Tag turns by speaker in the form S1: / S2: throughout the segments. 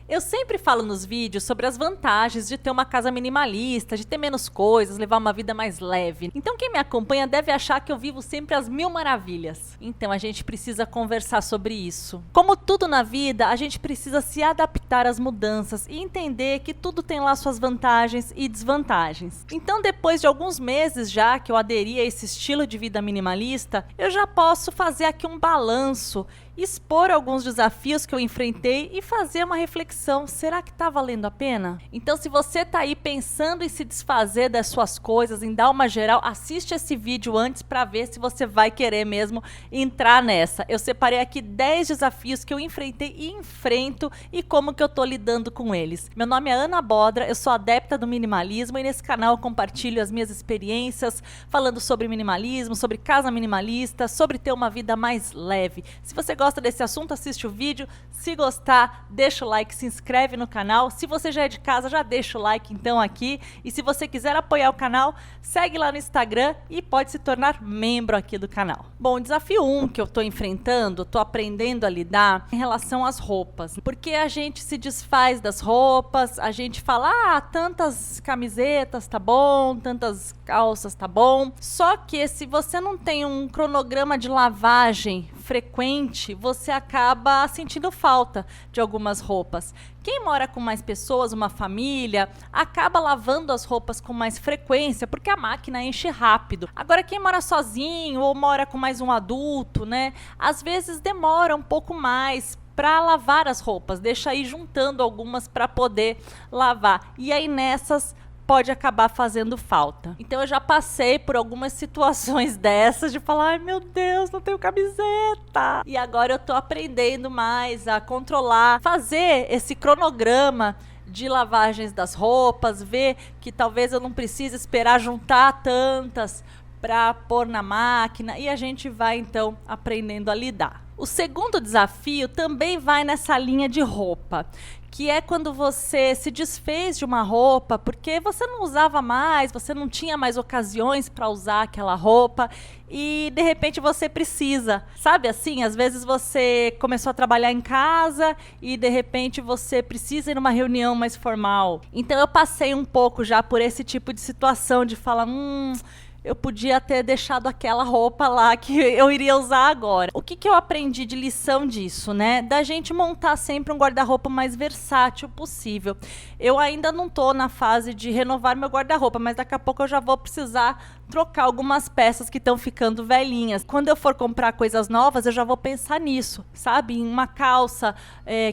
S1: Eu sempre falo nos vídeos sobre as vantagens de ter uma casa minimalista, de ter menos coisas, levar uma vida mais leve. Então quem me acompanha deve achar que eu vivo sempre às mil maravilhas. Então a gente precisa conversar sobre isso. Como tudo na vida, a gente precisa se adaptar às mudanças e entender que tudo tem lá suas vantagens e desvantagens. Então depois de alguns meses já que eu aderi a esse estilo de vida minimalista, eu já posso fazer aqui um balanço, expor alguns desafios que eu enfrentei e fazer uma reflexão. Será que está valendo a pena? Então, se você está aí pensando em se desfazer das suas coisas, em dar uma geral, assiste esse vídeo antes para ver se você vai querer mesmo entrar nessa. Eu separei aqui 10 desafios que eu enfrentei e enfrento e como que eu estou lidando com eles. Meu nome é Ana Bodra, eu sou adepta do minimalismo e nesse canal eu compartilho as minhas experiências falando sobre minimalismo, sobre casa minimalista, sobre ter uma vida mais leve. Se você gosta desse assunto, assiste o vídeo. Se gostar, deixa o like, se inscreve no canal. Se você já é de casa, já deixa o like então aqui. E se você quiser apoiar o canal, segue lá no Instagram e pode se tornar membro aqui do canal. Bom, o desafio 1 que eu tô enfrentando, tô aprendendo a lidar em relação às roupas. Porque a gente se desfaz das roupas, a gente fala, tantas camisetas tá bom, tantas calças tá bom. Só que se você não tem um cronograma de lavagem frequente, você acaba sentindo falta de algumas roupas. Quem mora com mais pessoas, uma família, acaba lavando as roupas com mais frequência, porque a máquina enche rápido. Agora, quem mora sozinho ou mora com mais um adulto, né, às vezes demora um pouco mais para lavar as roupas, deixa aí juntando algumas para poder lavar. E aí nessas pode acabar fazendo falta. Então eu já passei por algumas situações dessas de falar, ai meu Deus, não tenho camiseta. E agora eu tô aprendendo mais a controlar, fazer esse cronograma de lavagens das roupas, ver que talvez eu não precise esperar juntar tantas para pôr na máquina e a gente vai então aprendendo a lidar. O segundo desafio também vai nessa linha de roupa, que é quando você se desfez de uma roupa porque você não usava mais, você não tinha mais ocasiões para usar aquela roupa e de repente você precisa. Sabe assim, às vezes você começou a trabalhar em casa e de repente você precisa ir numa reunião mais formal. Então eu passei um pouco já por esse tipo de situação de falar, eu podia ter deixado aquela roupa lá que eu iria usar agora. O que eu aprendi de lição disso, né? Da gente montar sempre um guarda-roupa mais versátil possível. Eu ainda não tô na fase de renovar meu guarda-roupa, mas daqui a pouco eu já vou precisar trocar algumas peças que estão ficando velhinhas. Quando eu for comprar coisas novas, eu já vou pensar nisso, sabe? Em uma calça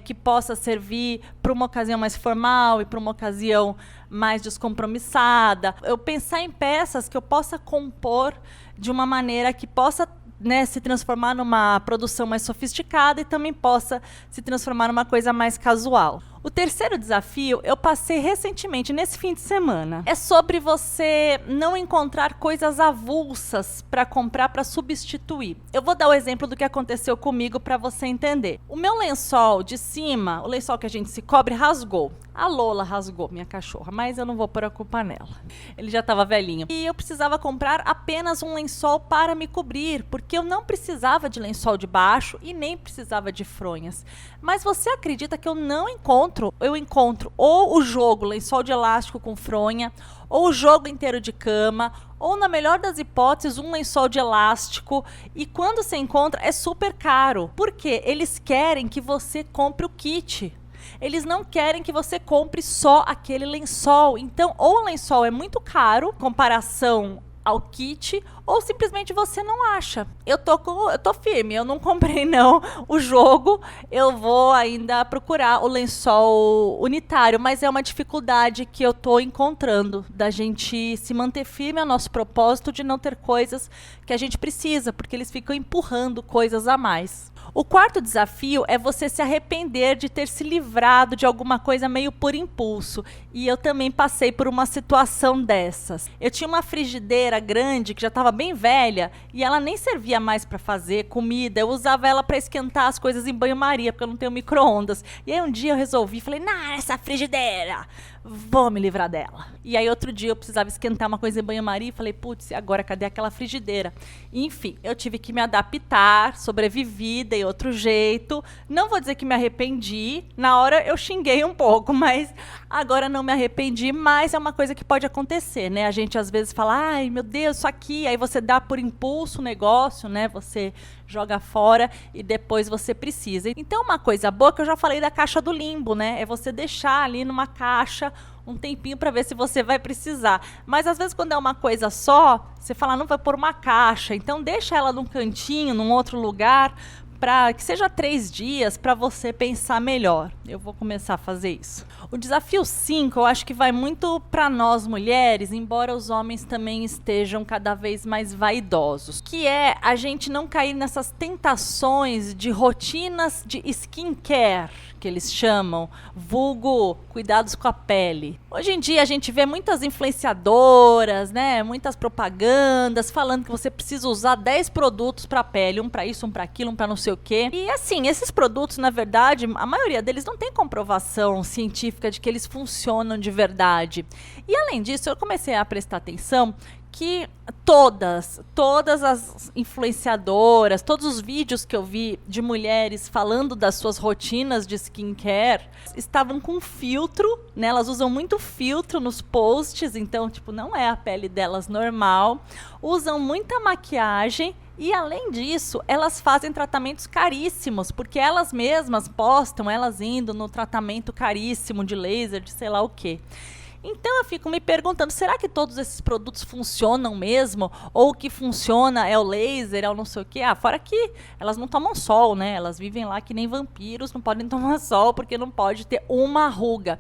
S1: que possa servir para uma ocasião mais formal e para uma ocasião mais descompromissada. Eu pensar em peças que eu possa compor de uma maneira que possa, né, se transformar numa produção mais sofisticada e também possa se transformar numa coisa mais casual. O terceiro desafio eu passei recentemente, nesse fim de semana. É sobre você não encontrar coisas avulsas para comprar, para substituir. Eu vou dar o exemplo do que aconteceu comigo para você entender. O meu lençol de cima, o lençol que a gente se cobre, rasgou. A Lola rasgou, minha cachorra, mas eu não vou pôr a culpa nela. Ele já estava velhinho. E eu precisava comprar apenas um lençol para me cobrir, porque eu não precisava de lençol de baixo e nem precisava de fronhas. Mas você acredita que eu não encontro? Eu encontro ou o jogo lençol de elástico com fronha, ou o jogo inteiro de cama, ou na melhor das hipóteses um lençol de elástico, e quando você encontra é super caro, porque eles querem que você compre o kit. Eles não querem que você compre só aquele lençol. Então, ou o lençol é muito caro, em comparação ao kit, ou simplesmente você não acha. Eu tô firme, eu não comprei não o jogo, eu vou ainda procurar o lençol unitário, mas é uma dificuldade que eu tô encontrando, da gente se manter firme ao nosso propósito de não ter coisas que a gente precisa, porque eles ficam empurrando coisas a mais. O quarto desafio é você se arrepender de ter se livrado de alguma coisa meio por impulso. E eu também passei por uma situação dessas. Eu tinha uma frigideira grande que já estava bem velha e ela nem servia mais para fazer comida. Eu usava ela para esquentar as coisas em banho-maria, porque eu não tenho micro-ondas. E aí um dia eu resolvi, falei, essa frigideira, vou me livrar dela. E aí outro dia eu precisava esquentar uma coisa em banho-maria e falei, putz, agora cadê aquela frigideira? Enfim, eu tive que me adaptar, sobrevivi, dei outro jeito. Não vou dizer que me arrependi. Na hora eu xinguei um pouco, mas agora não me arrependi. Mas é uma coisa que pode acontecer, né? A gente às vezes fala, ai meu Deus, isso aqui. Aí você dá por impulso o negócio, né? Você joga fora e depois você precisa. Então uma coisa boa que eu já falei da caixa do limbo, né? É você deixar ali numa caixa um tempinho para ver se você vai precisar. Mas às vezes quando é uma coisa só, você fala, não vai pôr uma caixa. Então deixa ela num cantinho, num outro lugar, para que seja 3 dias para você pensar melhor. Eu vou começar a fazer isso. O desafio 5, eu acho que vai muito para nós mulheres, embora os homens também estejam cada vez mais vaidosos, que é a gente não cair nessas tentações de rotinas de skincare, que eles chamam, vulgo cuidados com a pele. Hoje em dia a gente vê muitas influenciadoras, né, muitas propagandas falando que você precisa usar 10 produtos para a pele, um para isso, um para aquilo, um para não sei o quê. E assim, esses produtos, na verdade, a maioria deles não tem comprovação científica de que eles funcionam de verdade. E além disso, eu comecei a prestar atenção que todas as influenciadoras, todos os vídeos que eu vi de mulheres falando das suas rotinas de skincare estavam com filtro, né? Elas usam muito filtro nos posts, então, tipo, não é a pele delas normal. Usam muita maquiagem e, além disso, elas fazem tratamentos caríssimos, porque elas mesmas postam elas indo no tratamento caríssimo de laser, de sei lá o quê. Então eu fico me perguntando, será que todos esses produtos funcionam mesmo? Ou o que funciona é o laser, é o não sei o quê? Ah, fora que elas não tomam sol, né? Elas vivem lá que nem vampiros, não podem tomar sol porque não pode ter uma ruga.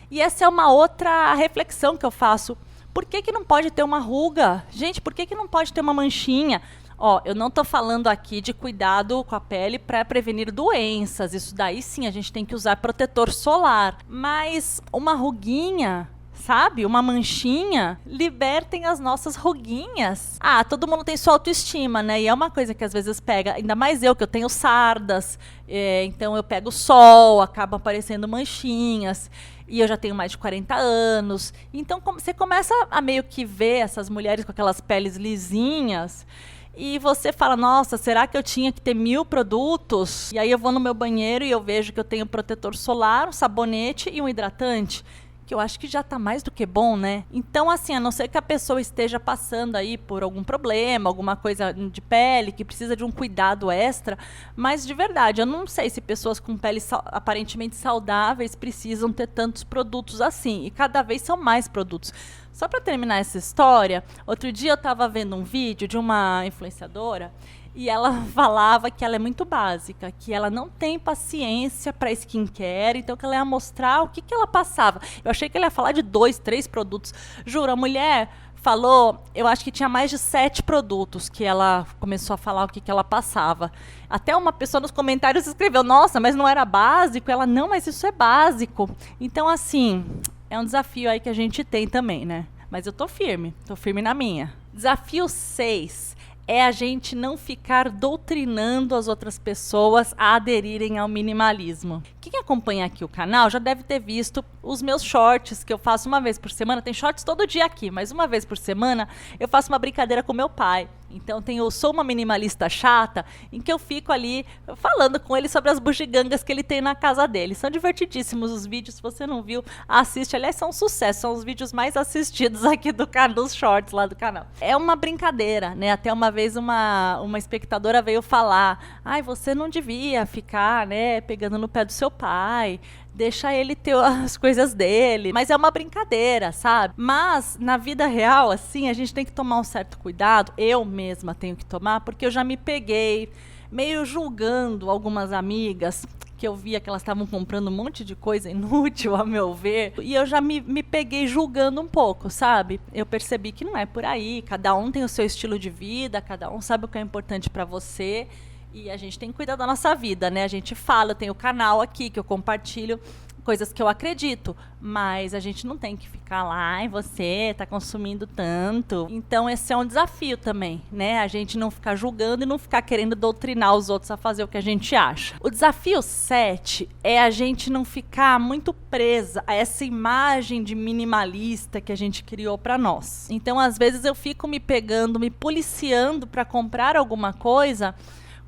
S1: E essa é uma outra reflexão que eu faço. Por que que não pode ter uma ruga? Gente, por que que não pode ter uma manchinha? Ó, eu não estou falando aqui de cuidado com a pele para prevenir doenças. Isso daí sim, a gente tem que usar protetor solar. Mas uma ruguinha, sabe? Uma manchinha, libertem as nossas ruguinhas. Ah, todo mundo tem sua autoestima, né? E é uma coisa que às vezes pega, ainda mais eu, que eu tenho sardas, então eu pego sol, acabam aparecendo manchinhas, e eu já tenho mais de 40 anos. Então você começa a meio que ver essas mulheres com aquelas peles lisinhas, e você fala, nossa, será que eu tinha que ter 1000 produtos? E aí eu vou no meu banheiro e eu vejo que eu tenho protetor solar, um sabonete e um hidratante, que eu acho que já tá mais do que bom, né? Então, assim, a não ser que a pessoa esteja passando aí por algum problema, alguma coisa de pele, que precisa de um cuidado extra, mas de verdade, eu não sei se pessoas com pele aparentemente saudáveis precisam ter tantos produtos assim, e cada vez são mais produtos. Só para terminar essa história, outro dia eu estava vendo um vídeo de uma influenciadora e ela falava que ela é muito básica, que ela não tem paciência para skincare, então que ela ia mostrar o que ela passava. Eu achei que ela ia falar de 2, 3 produtos. Juro, a mulher falou, eu acho que tinha mais de 7 produtos que ela começou a falar o que ela passava. Até uma pessoa nos comentários escreveu, nossa, mas não era básico? Ela, não, mas isso é básico. Então, assim, é um desafio aí que a gente tem também, né? Mas eu tô firme na minha. Desafio 6 é a gente não ficar doutrinando as outras pessoas a aderirem ao minimalismo. Quem acompanha aqui o canal já deve ter visto os meus shorts que eu faço uma vez por semana. Tem shorts todo dia aqui, mas uma vez por semana eu faço uma brincadeira com meu pai. Então tem o Sou uma Minimalista Chata, em que eu fico ali falando com ele sobre as bugigangas que ele tem na casa dele. São divertidíssimos os vídeos, se você não viu, assiste. Aliás, são um sucesso, são os vídeos mais assistidos aqui do canal, dos shorts lá do canal. É uma brincadeira, né? Até uma vez uma espectadora veio falar, ai, você não devia ficar, né, pegando no pé do seu pai, deixa ele ter as coisas dele. Mas é uma brincadeira, sabe? Mas, na vida real, assim, a gente tem que tomar um certo cuidado. Eu mesma tenho que tomar, porque eu já me peguei meio julgando algumas amigas, que eu via que elas estavam comprando um monte de coisa inútil, a meu ver. E eu já me peguei julgando um pouco, sabe? Eu percebi que não é por aí. Cada um tem o seu estilo de vida, cada um sabe o que é importante pra você. E a gente tem que cuidar da nossa vida, né? A gente fala, eu tenho o canal aqui que eu compartilho coisas que eu acredito, mas a gente não tem que ficar lá, ai, você tá consumindo tanto. Então esse é um desafio também, né? A gente não ficar julgando e não ficar querendo doutrinar os outros a fazer o que a gente acha. O desafio 7 é a gente não ficar muito presa a essa imagem de minimalista que a gente criou pra nós. Então às vezes eu fico me pegando, me policiando pra comprar alguma coisa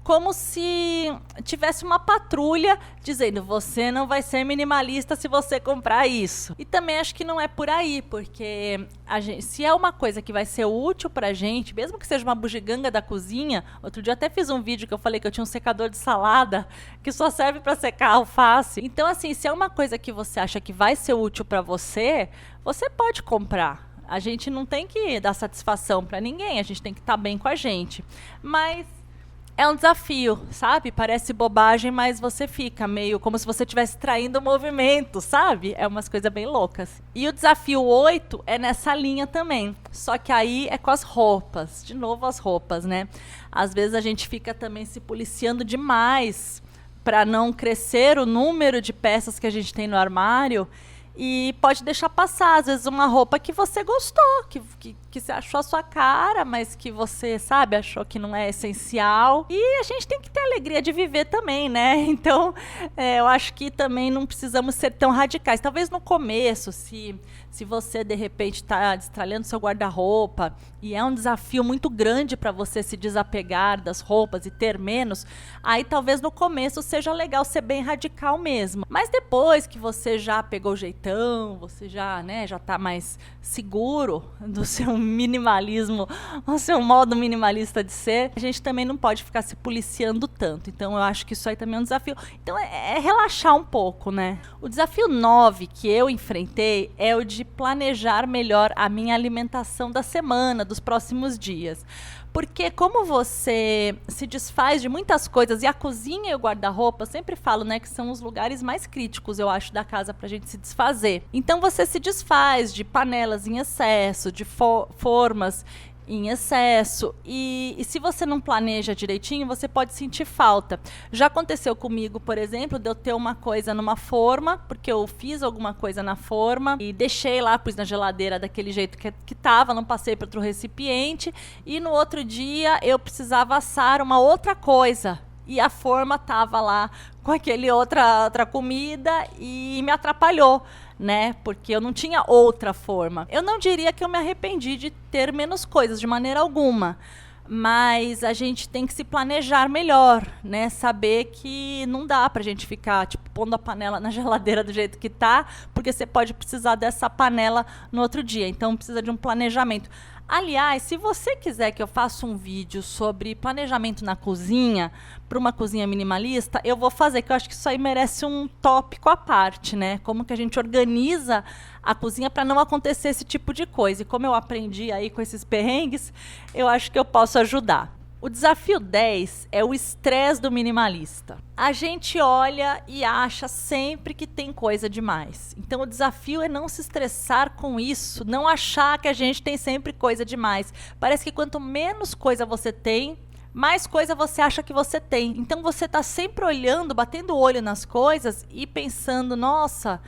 S1: como se tivesse uma patrulha dizendo: você não vai ser minimalista se você comprar isso. E também acho que não é por aí, porque se é uma coisa que vai ser útil pra gente, mesmo que seja uma bugiganga da cozinha. Outro dia eu até fiz um vídeo que eu falei que eu tinha um secador de salada que só serve pra secar alface. Então, assim, se é uma coisa que você acha que vai ser útil pra você, você pode comprar. A gente não tem que dar satisfação pra ninguém, a gente tem que estar bem com a gente. Mas é um desafio, sabe? Parece bobagem, mas você fica meio como se você estivesse traindo o movimento, sabe? É umas coisas bem loucas. E o desafio 8 é nessa linha também. Só que aí é com as roupas. De novo as roupas, né? Às vezes a gente fica também se policiando demais para não crescer o número de peças que a gente tem no armário. E pode deixar passar, às vezes, uma roupa que você gostou, que você achou a sua cara, mas que você, sabe, achou que não é essencial. E a gente tem que ter a alegria de viver também, né? Então, eu acho que também não precisamos ser tão radicais. Talvez no começo, se você, de repente, está destralhando seu guarda-roupa e é um desafio muito grande para você se desapegar das roupas e ter menos, aí talvez no começo seja legal ser bem radical mesmo. Mas depois que você já pegou o jeitão, você já, né, já está mais seguro do seu minimalismo, o seu modo minimalista de ser, a gente também não pode ficar se policiando tanto. Então eu acho que isso aí também é um desafio. Então é relaxar um pouco, né? O desafio 9 que eu enfrentei é o de planejar melhor a minha alimentação da semana, dos próximos dias. Porque como você se desfaz de muitas coisas, e a cozinha e o guarda-roupa, eu sempre falo, né, que são os lugares mais críticos, eu acho, da casa pra gente se desfazer. Então você se desfaz de panelas em excesso, de formas em excesso, e se você não planeja direitinho, você pode sentir falta. Já aconteceu comigo, por exemplo, de eu ter uma coisa numa forma, porque eu fiz alguma coisa na forma e deixei lá, pus na geladeira daquele jeito que tava, não passei para outro recipiente, e no outro dia eu precisava assar uma outra coisa. E a forma tava lá com aquele outra comida e me atrapalhou, né? Porque eu não tinha outra forma. Eu não diria que eu me arrependi de ter menos coisas, de maneira alguma. Mas a gente tem que se planejar melhor, né? Saber que não dá pra gente ficar, tipo, pondo a panela na geladeira do jeito que tá, porque você pode precisar dessa panela no outro dia. Então precisa de um planejamento. Aliás, se você quiser que eu faça um vídeo sobre planejamento na cozinha, para uma cozinha minimalista, eu vou fazer, que eu acho que isso aí merece um tópico à parte, né? Como que a gente organiza a cozinha para não acontecer esse tipo de coisa. E como eu aprendi aí com esses perrengues, eu acho que eu posso ajudar. O desafio 10 é o estresse do minimalista. A gente olha e acha sempre que tem coisa demais. Então o desafio é não se estressar com isso, não achar que a gente tem sempre coisa demais. Parece que quanto menos coisa você tem, mais coisa você acha que você tem. Então você está sempre olhando, batendo o olho nas coisas e pensando: nossa,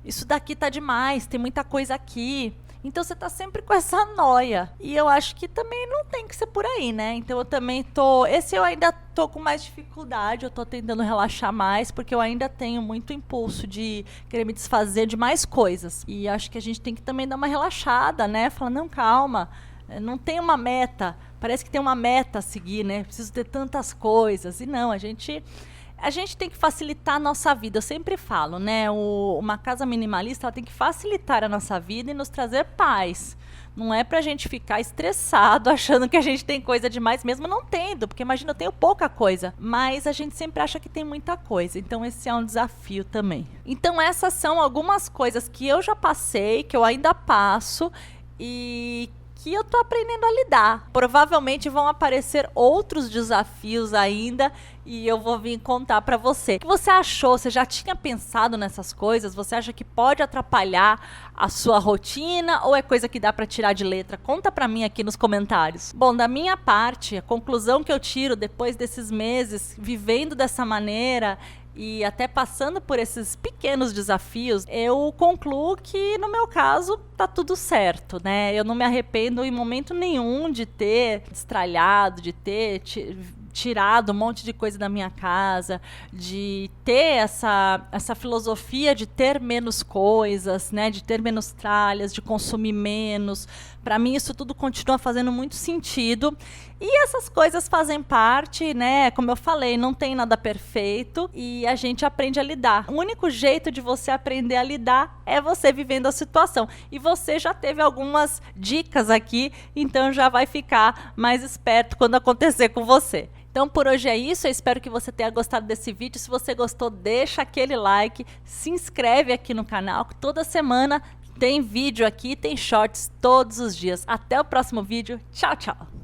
S1: isso daqui tá demais, tem muita coisa aqui. Então você tá sempre com essa noia. E eu acho que também não tem que ser por aí, né? Então eu também esse eu ainda tô com mais dificuldade, eu tô tentando relaxar mais, porque eu ainda tenho muito impulso de querer me desfazer de mais coisas. E acho que a gente tem que também dar uma relaxada, né? Falar: não, calma, não tem uma meta. Parece que tem uma meta a seguir, né? Preciso ter tantas coisas. E não, a gente tem que facilitar a nossa vida. Eu sempre falo, né? Uma casa minimalista, ela tem que facilitar a nossa vida e nos trazer paz. Não é pra gente ficar estressado achando que a gente tem coisa demais, mesmo não tendo, porque imagina, eu tenho pouca coisa, mas a gente sempre acha que tem muita coisa. Então esse é um desafio também. Então essas são algumas coisas que eu já passei, que eu ainda passo e que eu tô aprendendo a lidar. Provavelmente vão aparecer outros desafios ainda e eu vou vir contar pra você. O que você achou? Você já tinha pensado nessas coisas? Você acha que pode atrapalhar a sua rotina ou é coisa que dá pra tirar de letra? Conta pra mim aqui nos comentários. Bom, da minha parte, a conclusão que eu tiro depois desses meses vivendo dessa maneira e até passando por esses pequenos desafios, eu concluo que, no meu caso, tá tudo certo, né? Eu não me arrependo em momento nenhum de ter destralhado, de ter tirado um monte de coisa da minha casa, de ter essa filosofia de ter menos coisas, né, de ter menos tralhas, de consumir menos. Para mim isso tudo continua fazendo muito sentido. E essas coisas fazem parte, né? Como eu falei, não tem nada perfeito e a gente aprende a lidar. O único jeito de você aprender a lidar é você vivendo a situação. E você já teve algumas dicas aqui, então já vai ficar mais esperto quando acontecer com você. Então por hoje é isso, eu espero que você tenha gostado desse vídeo. Se você gostou, deixa aquele like, se inscreve aqui no canal, que toda semana tem vídeo aqui, tem shorts todos os dias. Até o próximo vídeo, tchau, tchau!